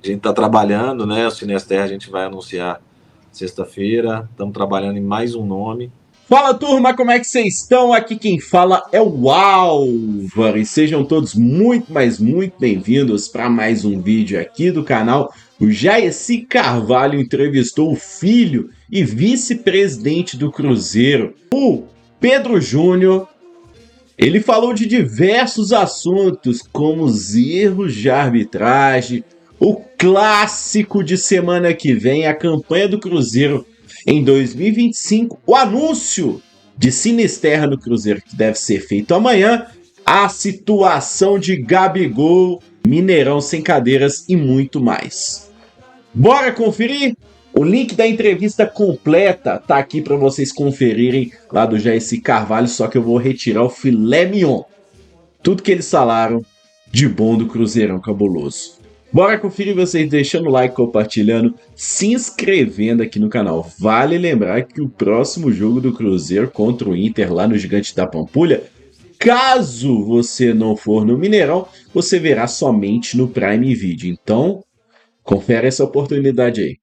gente está trabalhando, né? O Cinester a gente vai anunciar sexta-feira. Estamos trabalhando em mais um nome. Fala, turma, como é que vocês estão? Aqui quem fala é o Álvaro e sejam todos muito, mas muito bem-vindos para mais um vídeo aqui do canal. O Jaircy Carvalho entrevistou o filho e vice-presidente do Cruzeiro, o Pedro Júnior. Ele falou de diversos assuntos, como os erros de arbitragem, o clássico de semana que vem, a campanha do Cruzeiro em 2025, o anúncio de Sinisterra no Cruzeiro que deve ser feito amanhã, a situação de Gabigol, Mineirão sem cadeiras e muito mais. Bora conferir? O link da entrevista completa tá aqui para vocês conferirem lá do Jaircy Carvalho, só que eu vou retirar o filé mignon. Tudo que eles falaram de bom do Cruzeirão cabuloso. Bora conferir vocês deixando o like, compartilhando, se inscrevendo aqui no canal. Vale lembrar que o próximo jogo do Cruzeiro contra o Inter lá no Gigante da Pampulha, caso você não for no Mineirão, você verá somente no Prime Video. Então, confere essa oportunidade aí.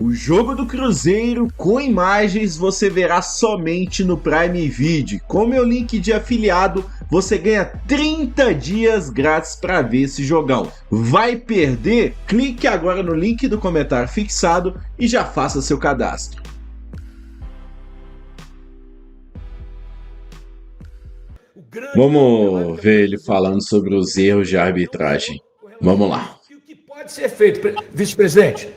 O jogo do Cruzeiro com imagens você verá somente no Prime Video. Com meu link de afiliado, você ganha 30 dias grátis para ver esse jogão. Vai perder? Clique agora no link do comentário fixado e já faça seu cadastro. Vamos ver ele falando sobre os erros de arbitragem. Vamos lá. O que pode ser feito, vice-presidente?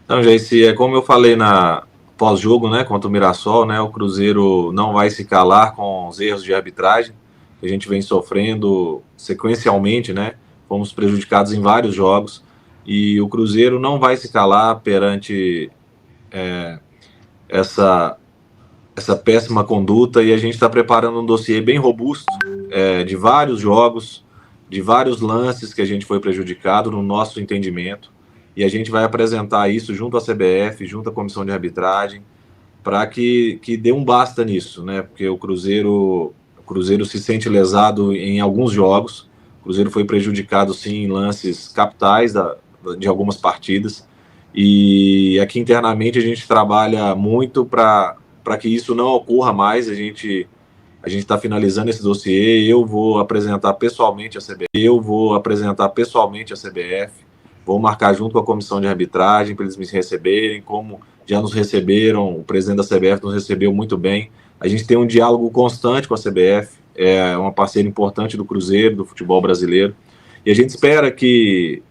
Então, Jaircy, é como eu falei na pós-jogo, né, contra o Mirassol, né, o Cruzeiro não vai se calar com os erros de arbitragem que a gente vem sofrendo sequencialmente, né, fomos prejudicados em vários jogos e o Cruzeiro não vai se calar perante essa péssima conduta e a gente está preparando um dossiê bem robusto de vários jogos, de vários lances que a gente foi prejudicado no nosso entendimento. E a gente vai apresentar isso junto à CBF, junto à comissão de arbitragem, para que dê um basta nisso, né? Porque o Cruzeiro se sente lesado em alguns jogos. O Cruzeiro foi prejudicado, sim, em lances capitais de algumas partidas. E aqui internamente a gente trabalha muito para que isso não ocorra mais. A gente está finalizando esse dossiê. Eu vou apresentar pessoalmente a CBF. Vou marcar junto com a comissão de arbitragem para eles me receberem, como já nos receberam, o presidente da CBF nos recebeu muito bem. A gente tem um diálogo constante com a CBF, é uma parceira importante do Cruzeiro, do futebol brasileiro, e a gente espera que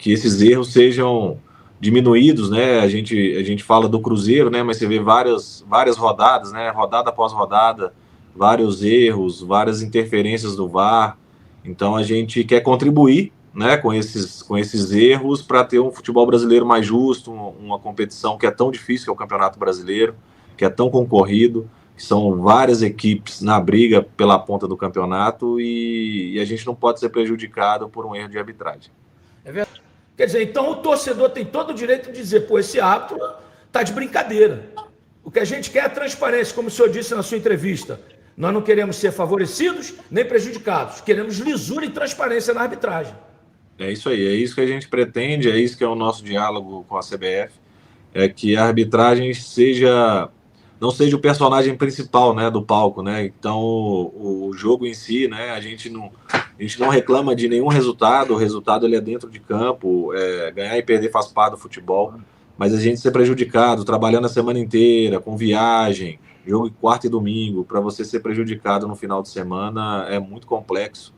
esses erros sejam diminuídos, né? A gente fala do Cruzeiro, né? Mas você vê várias rodadas, né? Rodada após rodada, vários erros, várias interferências do VAR. Então a gente quer contribuir, né, com esses erros para ter um futebol brasileiro mais justo, uma competição que é tão difícil, que é o Campeonato Brasileiro, que é tão concorrido, que são várias equipes na briga pela ponta do campeonato e a gente não pode ser prejudicado por um erro de arbitragem. É verdade. Quer dizer, então o torcedor tem todo o direito de dizer, pô, esse árbitro tá de brincadeira. O que a gente quer é transparência, como o senhor disse na sua entrevista. Nós não queremos ser favorecidos nem prejudicados, queremos lisura e transparência na arbitragem. É isso aí, é isso que a gente pretende, é isso que é o nosso diálogo com a CBF, é que a arbitragem não seja o personagem principal, né, do palco, né? Então o jogo em si, né, a gente não reclama de nenhum resultado, o resultado ele é dentro de campo, ganhar e perder faz parte do futebol, mas a gente ser prejudicado, trabalhando a semana inteira, com viagem, jogo quarta e domingo, para você ser prejudicado no final de semana é muito complexo.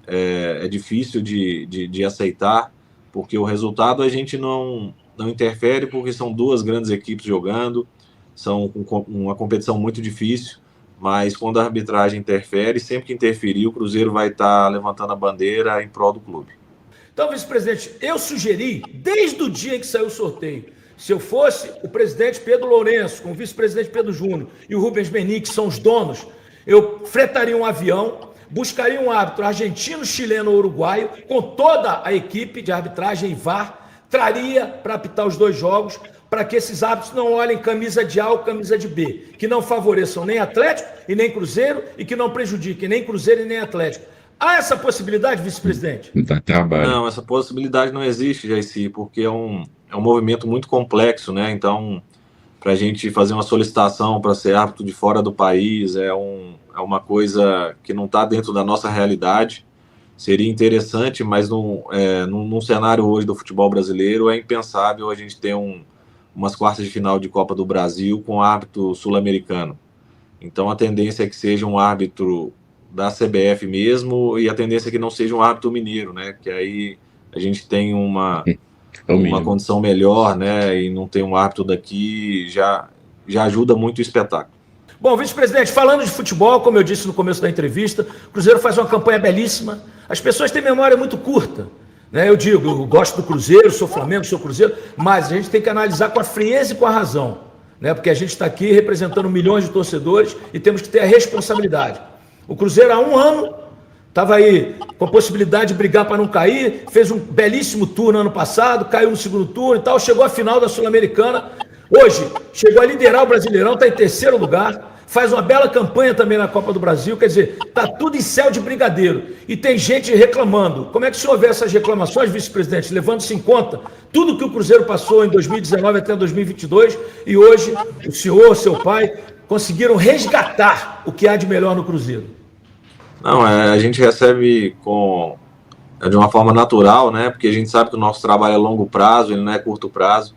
É difícil de aceitar, porque o resultado a gente não interfere, porque são duas grandes equipes jogando, são uma competição muito difícil, mas quando a arbitragem interfere, sempre que interferir, o Cruzeiro vai estar levantando a bandeira em prol do clube. Então, vice-presidente, eu sugeri, desde o dia em que saiu o sorteio, se eu fosse o presidente Pedro Lourenço, com o vice-presidente Pedro Júnior e o Rubens Menin, que são os donos, eu fretaria um avião, buscaria um árbitro argentino, chileno ou uruguaio, com toda a equipe de arbitragem e VAR, traria para apitar os dois jogos, para que esses árbitros não olhem camisa de A ou camisa de B, que não favoreçam nem Atlético e nem Cruzeiro e que não prejudiquem nem Cruzeiro e nem Atlético. Há essa possibilidade, vice-presidente? Dá trabalho. Não, essa possibilidade não existe, Jayci, porque é um movimento muito complexo, né? Então, para a gente fazer uma solicitação para ser árbitro de fora do país é uma coisa que não está dentro da nossa realidade. Seria interessante, mas num cenário hoje do futebol brasileiro é impensável a gente ter umas quartas de final de Copa do Brasil com árbitro sul-americano. Então a tendência é que seja um árbitro da CBF mesmo, e a tendência é que não seja um árbitro mineiro, né? Que aí a gente tem uma condição melhor, né? E não ter um árbitro daqui já ajuda muito o espetáculo. Bom, vice-presidente, falando de futebol, como eu disse no começo da entrevista, o Cruzeiro faz uma campanha belíssima. As pessoas têm memória muito curta, né? Eu digo, eu gosto do Cruzeiro, sou Flamengo, sou Cruzeiro, mas a gente tem que analisar com a frieza e com a razão, né? Porque a gente está aqui representando milhões de torcedores e temos que ter a responsabilidade. O Cruzeiro há um ano estava aí com a possibilidade de brigar para não cair, fez um belíssimo turno ano passado, caiu no segundo turno e tal, chegou à final da Sul-Americana. Hoje, chegou a liderar o Brasileirão, está em terceiro lugar, faz uma bela campanha também na Copa do Brasil, quer dizer, está tudo em céu de brigadeiro. E tem gente reclamando. Como é que o senhor vê essas reclamações, vice-presidente, levando-se em conta tudo que o Cruzeiro passou em 2019 até 2022 e hoje o senhor, seu pai, conseguiram resgatar o que há de melhor no Cruzeiro? Não, a gente recebe de uma forma natural, né? Porque a gente sabe que o nosso trabalho é longo prazo, ele não é curto prazo.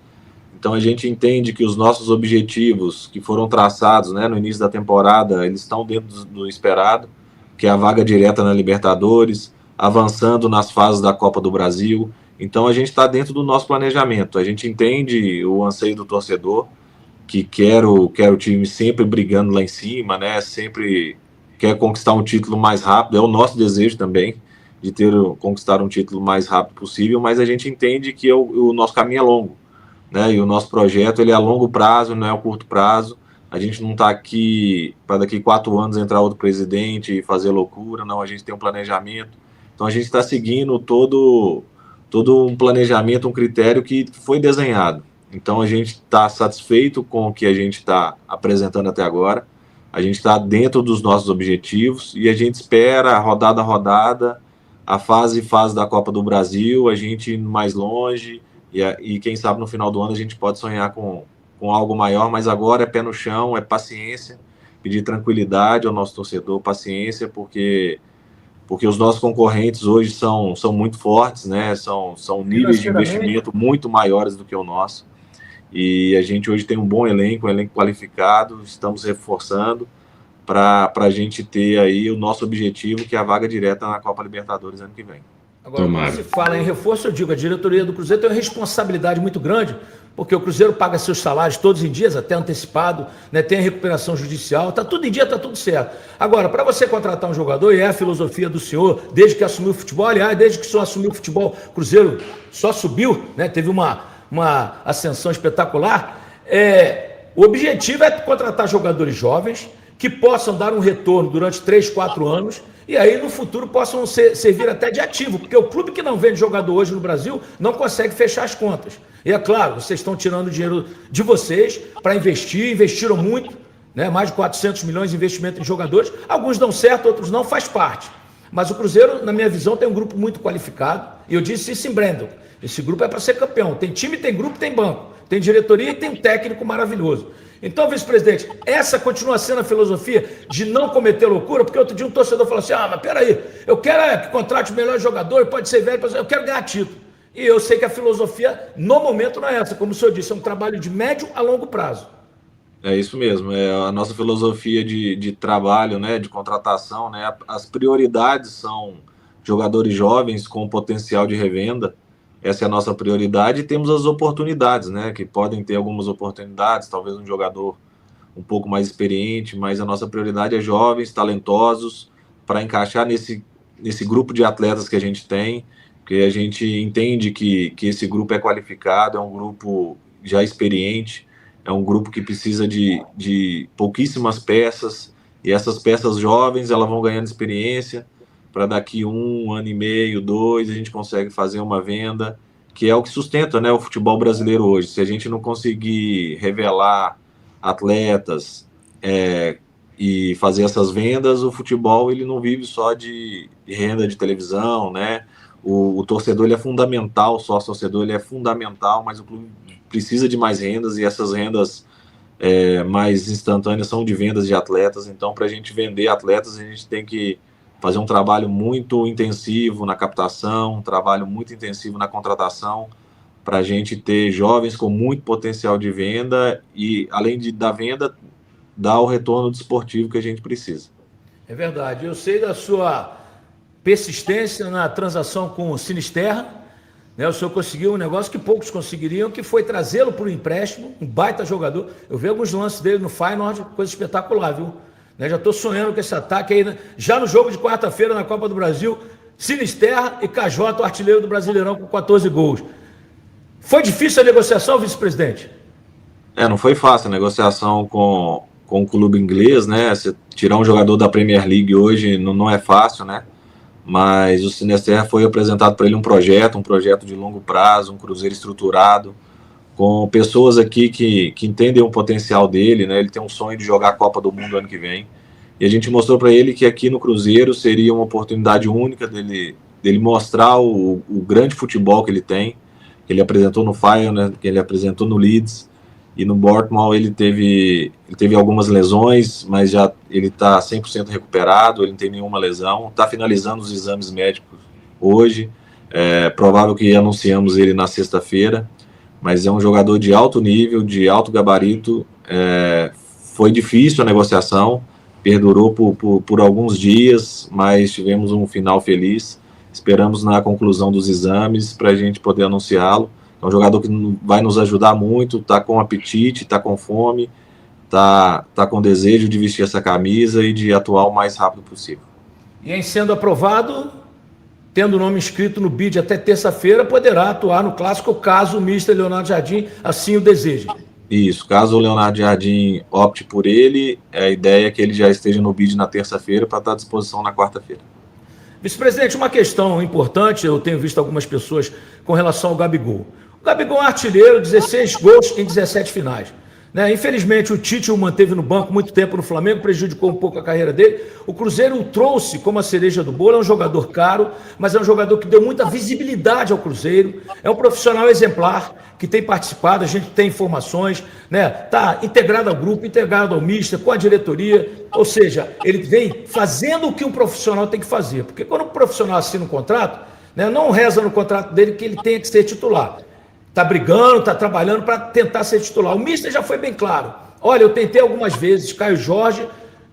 Então a gente entende que os nossos objetivos que foram traçados, né, no início da temporada, eles estão dentro do esperado, que é a vaga direta na Libertadores, avançando nas fases da Copa do Brasil. Então a gente está dentro do nosso planejamento. A gente entende o anseio do torcedor, que quer o time sempre brigando lá em cima, né? Sempre quer conquistar um título mais rápido. É o nosso desejo também, de conquistar um título mais rápido possível, mas a gente entende que o nosso caminho é longo, né? E o nosso projeto ele é a longo prazo, não é a curto prazo. A gente não está aqui para daqui 4 anos entrar outro presidente e fazer loucura, não. A gente tem um planejamento. Então a gente está seguindo todo um planejamento, um critério que foi desenhado. Então a gente está satisfeito com o que a gente está apresentando até agora. A gente está dentro dos nossos objetivos e a gente espera rodada a rodada, a fase da Copa do Brasil, a gente ir mais longe. E quem sabe no final do ano a gente pode sonhar com algo maior, mas agora é pé no chão, é paciência, pedir tranquilidade ao nosso torcedor, paciência, porque os nossos concorrentes hoje são muito fortes, né? São níveis de investimento muito maiores do que o nosso. E a gente hoje tem um bom elenco, qualificado, estamos reforçando para a gente ter aí o nosso objetivo, que é a vaga direta na Copa Libertadores ano que vem. Agora, quando se fala em reforço, eu digo, a diretoria do Cruzeiro tem uma responsabilidade muito grande, porque o Cruzeiro paga seus salários todos em dias, até antecipado, né? Tem a recuperação judicial, está tudo em dia, está tudo certo. Agora, para você contratar um jogador, e é a filosofia do senhor, desde que assumiu o futebol, aliás, desde que o senhor assumiu o futebol, o Cruzeiro só subiu, né? Teve uma ascensão espetacular. O objetivo é contratar jogadores jovens que possam dar um retorno durante 3, 4 anos, e aí no futuro possam servir até de ativo, porque o clube que não vende jogador hoje no Brasil não consegue fechar as contas. E é claro, vocês estão tirando dinheiro de vocês para investir, investiram muito, né? Mais de 400 milhões de investimento em jogadores, alguns dão certo, outros não, faz parte. Mas o Cruzeiro, na minha visão, tem um grupo muito qualificado, e eu disse isso em Brandon, esse grupo é para ser campeão, tem time, tem grupo, tem banco, tem diretoria e tem um técnico maravilhoso. Então, vice-presidente, essa continua sendo a filosofia de não cometer loucura, porque outro dia um torcedor falou assim, mas peraí, eu quero que contrate o melhor jogador, pode ser velho, eu quero ganhar título. E eu sei que a filosofia, no momento, não é essa, como o senhor disse, é um trabalho de médio a longo prazo. É isso mesmo, é a nossa filosofia de trabalho, né, de contratação, né, as prioridades são jogadores jovens com potencial de revenda. Essa é a nossa prioridade, e temos as oportunidades, né? Que podem ter algumas oportunidades, talvez um jogador um pouco mais experiente, mas a nossa prioridade é jovens, talentosos, para encaixar nesse grupo de atletas que a gente tem, porque a gente entende que esse grupo é qualificado, é um grupo já experiente, é um grupo que precisa de pouquíssimas peças, e essas peças jovens, elas vão ganhando experiência, para daqui 1 ano e meio, 2, a gente consegue fazer uma venda, que é o que sustenta, né, o futebol brasileiro hoje. Se a gente não conseguir revelar atletas e fazer essas vendas. O futebol ele não vive só de renda de televisão, né? O torcedor ele é fundamental, o sócio-torcedor ele é fundamental, mas o clube precisa de mais rendas, e essas rendas mais instantâneas são de vendas de atletas. Então, para a gente vender atletas, a gente tem que fazer um trabalho muito intensivo na captação, um trabalho muito intensivo na contratação, para a gente ter jovens com muito potencial de venda e, além da venda, dar o retorno desportivo que a gente precisa. É verdade. Eu sei da sua persistência na transação com o Sinisterra, né? O senhor conseguiu um negócio que poucos conseguiriam, que foi trazê-lo para o empréstimo, um baita jogador. Eu vi alguns lances dele no Feyenoord, coisa espetacular, viu? Né? Já estou sonhando com esse ataque aí, né? Já no jogo de quarta-feira na Copa do Brasil, Sinisterra e Cajota, o artilheiro do Brasileirão, com 14 gols. Foi difícil a negociação, vice-presidente? Não foi fácil a negociação com o clube inglês, né? Você tirar um jogador da Premier League hoje não é fácil, né? Mas o Sinisterra foi apresentado para ele um projeto de longo prazo, um Cruzeiro estruturado, com pessoas aqui que entendem o potencial dele, né? Ele tem um sonho de jogar a Copa do Mundo ano que vem, e a gente mostrou para ele que aqui no Cruzeiro seria uma oportunidade única dele mostrar o grande futebol que ele tem, que ele apresentou no Feyenoord, né? Que ele apresentou no Leeds, e no Bournemouth ele teve algumas lesões, mas já ele está 100% recuperado, ele não tem nenhuma lesão, está finalizando os exames médicos hoje, provável que anunciamos ele na sexta-feira, mas é um jogador de alto nível, de alto gabarito. Foi difícil a negociação, perdurou por alguns dias, mas tivemos um final feliz. Esperamos na conclusão dos exames para a gente poder anunciá-lo. É um jogador que vai nos ajudar muito, está com apetite, está com fome, está com desejo de vestir essa camisa e de atuar o mais rápido possível. E em sendo aprovado, tendo o nome inscrito no BID até terça-feira, poderá atuar no Clássico, caso o mister Leonardo Jardim assim o deseje. Isso, caso o Leonardo Jardim opte por ele, a ideia é que ele já esteja no BID na terça-feira para estar à disposição na quarta-feira. Vice-presidente, uma questão importante, eu tenho visto algumas pessoas com relação ao Gabigol. O Gabigol é um artilheiro, 16 gols em 17 finais. Né? Infelizmente, o Tite o manteve no banco muito tempo no Flamengo, prejudicou um pouco a carreira dele. O Cruzeiro o trouxe como a cereja do bolo, é um jogador caro, mas é um jogador que deu muita visibilidade ao Cruzeiro, é um profissional exemplar, que tem participado, a gente tem informações, né? Tá integrado ao grupo, integrado ao mister, com a diretoria, ou seja, ele vem fazendo o que um profissional tem que fazer, porque quando o profissional assina um contrato, né, não reza no contrato dele que ele tenha que ser titular. Está brigando, está trabalhando para tentar ser titular. O mister já foi bem claro. Olha, eu tentei algumas vezes, Caio Jorge,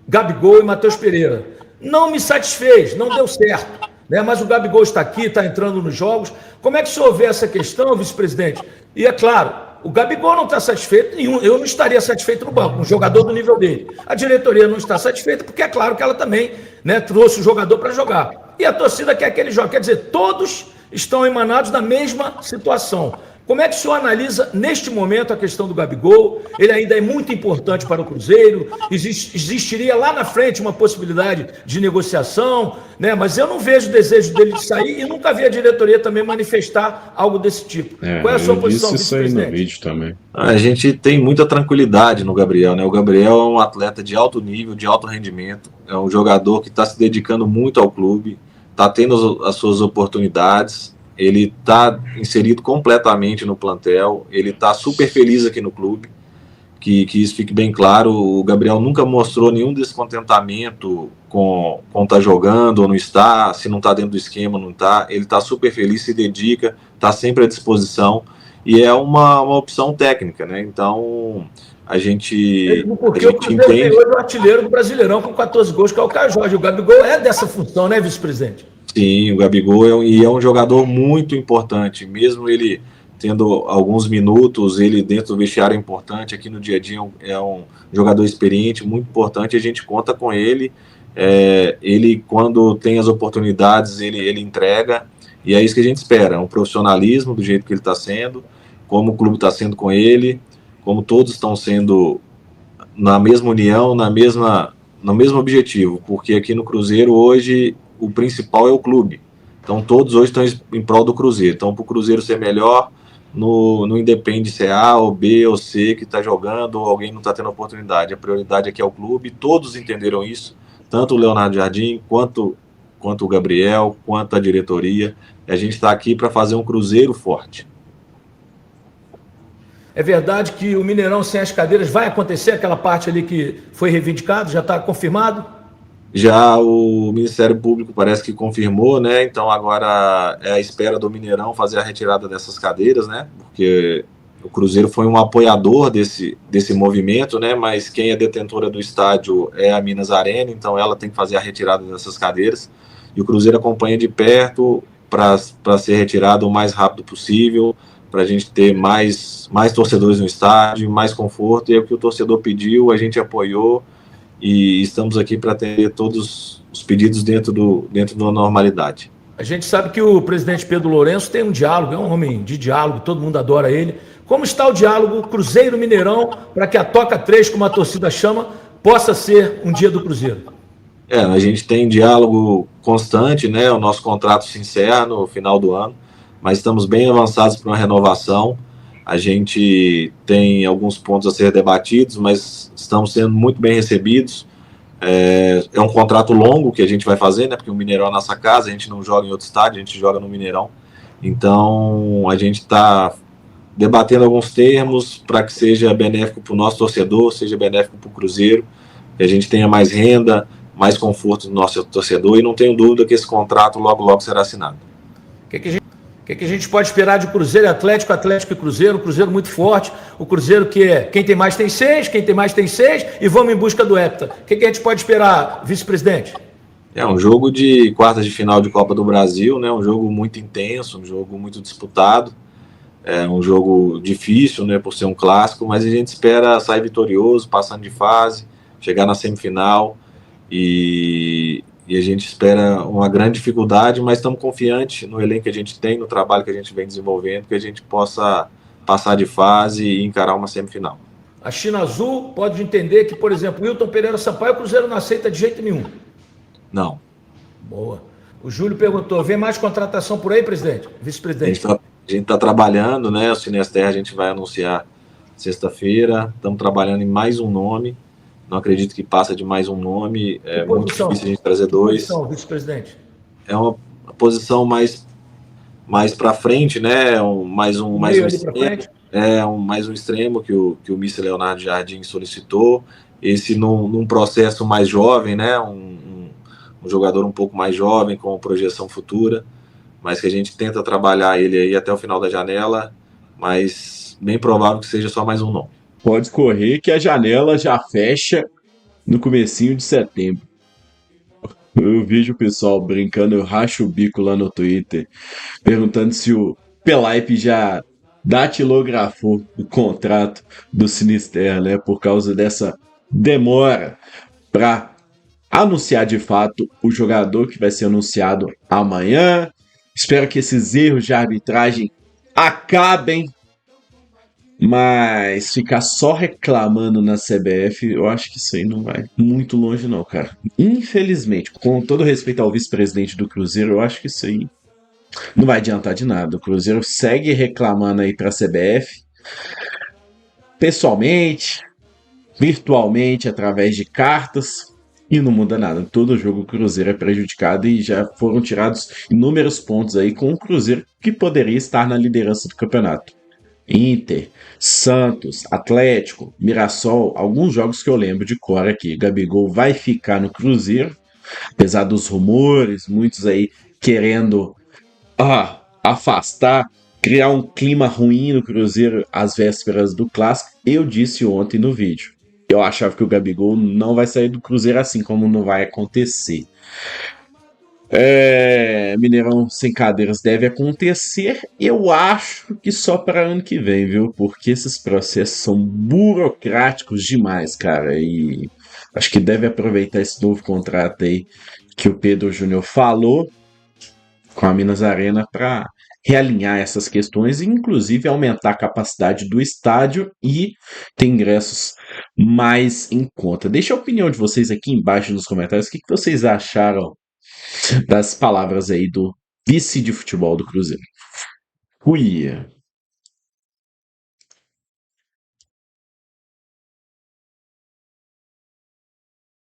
Gabigol e Matheus Pereira. Não me satisfez, não deu certo. Né? Mas o Gabigol está aqui, está entrando nos jogos. Como é que o senhor vê essa questão, vice-presidente? E é claro, o Gabigol não está satisfeito, eu não estaria satisfeito no banco, um jogador do nível dele. A diretoria não está satisfeita, porque é claro que ela também, né, trouxe o jogador para jogar. E a torcida quer que ele jogue. Quer dizer, todos estão emanados da mesma situação. Como é que o senhor analisa, neste momento, a questão do Gabigol? Ele ainda é muito importante para o Cruzeiro, existiria lá na frente uma possibilidade de negociação, né? Mas eu não vejo o desejo dele de sair e nunca vi a diretoria também manifestar algo desse tipo. Qual é a sua posição, vice-presidente? Isso aí no vídeo também. A gente tem muita tranquilidade no Gabriel, né? O Gabriel é um atleta de alto nível, de alto rendimento, é um jogador que está se dedicando muito ao clube, está tendo as suas oportunidades. Ele está inserido completamente no plantel, ele está super feliz aqui no clube, que isso fique bem claro. O Gabriel nunca mostrou nenhum descontentamento com estar jogando ou não está, se não está dentro do esquema, não está. Ele está super feliz, se dedica, está sempre à disposição, e é uma opção técnica, né? Então, a gente Porque o Cruzeiro tem hoje o artilheiro do Brasileirão com 14 gols, que é o Caio Jorge. O Gabigol é dessa função, né, vice-presidente? Sim, o Gabigol é um jogador muito importante, mesmo ele tendo alguns minutos, ele dentro do vestiário é importante, aqui no dia a dia é um jogador experiente, muito importante, a gente conta com ele, ele quando tem as oportunidades, ele entrega, e é isso que a gente espera, um profissionalismo do jeito que ele está sendo, como o clube está sendo com ele, como todos estão sendo na mesma união, no mesmo objetivo, porque aqui no Cruzeiro hoje o principal é o clube. Então todos hoje estão em prol do Cruzeiro. Então, para o Cruzeiro ser melhor, não independe se é A ou B ou C que está jogando ou alguém não está tendo oportunidade. A prioridade aqui é o clube, todos entenderam isso, tanto o Leonardo Jardim, quanto o Gabriel, quanto a diretoria. A gente está aqui para fazer um Cruzeiro forte. É verdade que o Mineirão sem as cadeiras vai acontecer, aquela parte ali que foi reivindicado, já está confirmado? Já o Ministério Público parece que confirmou, né? Então agora é a espera do Mineirão fazer a retirada dessas cadeiras, né? Porque o Cruzeiro foi um apoiador desse movimento, né? Mas quem é detentora do estádio é a Minas Arena, então ela tem que fazer a retirada dessas cadeiras. E o Cruzeiro acompanha de perto para ser retirado o mais rápido possível, para a gente ter mais torcedores no estádio, mais conforto. E é o que o torcedor pediu, a gente apoiou. E estamos aqui para atender todos os pedidos dentro da normalidade. A gente sabe que o presidente Pedro Lourenço tem um diálogo, é um homem de diálogo, todo mundo adora ele. Como está o diálogo Cruzeiro-Mineirão para que a Toca 3, como a torcida chama, possa ser um dia do Cruzeiro? A gente tem diálogo constante, né? O nosso contrato se encerra no final do ano, mas estamos bem avançados para uma renovação. A gente tem alguns pontos a ser debatidos, mas estamos sendo muito bem recebidos. É um contrato longo que a gente vai fazer, né? Porque o Mineirão é a nossa casa, a gente não joga em outro estádio, a gente joga no Mineirão. Então, a gente está debatendo alguns termos para que seja benéfico para o nosso torcedor, seja benéfico para o Cruzeiro, que a gente tenha mais renda, mais conforto do nosso torcedor, e não tenho dúvida que esse contrato logo será assinado. O que a gente pode esperar de Cruzeiro e Atlético, Atlético e Cruzeiro? Um Cruzeiro muito forte, o Cruzeiro que é quem tem mais tem 6, quem tem mais tem 6, e vamos em busca do hepta. O que a gente pode esperar, vice-presidente? É um jogo de quartas de final de Copa do Brasil, né? Um jogo muito intenso, um jogo muito disputado, é um jogo difícil, né? Por ser um clássico, mas a gente espera sair vitorioso, passando de fase, chegar na semifinal e a gente espera uma grande dificuldade, mas estamos confiantes no elenco que a gente tem, no trabalho que a gente vem desenvolvendo, que a gente possa passar de fase e encarar uma semifinal. A China Azul pode entender que, por exemplo, o Wilton Pereira Sampaio, o Cruzeiro não aceita de jeito nenhum. Não. Boa. O Júlio perguntou, vem mais contratação por aí, presidente? Vice-presidente? A gente está trabalhando, né? O Sinester a gente vai anunciar sexta-feira, estamos trabalhando em mais um nome. Não acredito que passa de mais um nome. É muito difícil a gente trazer dois. Posição, vice-presidente? É uma posição mais para frente, né? Mais um extremo. Mais um extremo que o Mr. Leonardo Jardim solicitou. Esse num processo mais jovem, né? Um jogador um pouco mais jovem, com projeção futura, mas que a gente tenta trabalhar ele aí até o final da janela, mas bem provável que seja só mais um nome. Pode correr que a janela já fecha no comecinho de setembro. Eu vejo o pessoal brincando, eu racho o bico lá no Twitter, perguntando se o Pelaipe já datilografou o contrato do Sinister, né? Por causa dessa demora para anunciar de fato o jogador que vai ser anunciado amanhã. Espero que esses erros de arbitragem acabem. Mas ficar só reclamando na CBF, eu acho que isso aí não vai muito longe não, cara. Infelizmente, com todo respeito ao vice-presidente do Cruzeiro, eu acho que isso aí não vai adiantar de nada. O Cruzeiro segue reclamando aí pra CBF, pessoalmente, virtualmente, através de cartas, e não muda nada. Todo jogo o Cruzeiro é prejudicado e já foram tirados inúmeros pontos aí com o Cruzeiro que poderia estar na liderança do campeonato. Inter, Santos, Atlético, Mirassol, alguns jogos que eu lembro de cor aqui. Gabigol vai ficar no Cruzeiro, apesar dos rumores, muitos aí querendo afastar, criar um clima ruim no Cruzeiro às vésperas do Clássico. Eu disse ontem no vídeo, eu achava que o Gabigol não vai sair do Cruzeiro assim como não vai acontecer. Mineirão sem cadeiras deve acontecer. Eu acho que só para ano que vem, viu? Porque esses processos são burocráticos demais, cara. E acho que deve aproveitar esse novo contrato aí que o Pedro Júnior falou com a Minas Arena para realinhar essas questões e inclusive aumentar a capacidade do estádio e ter ingressos mais em conta. Deixa a opinião de vocês aqui embaixo nos comentários. O que vocês acharam das palavras aí do vice de futebol do Cruzeiro? Fui!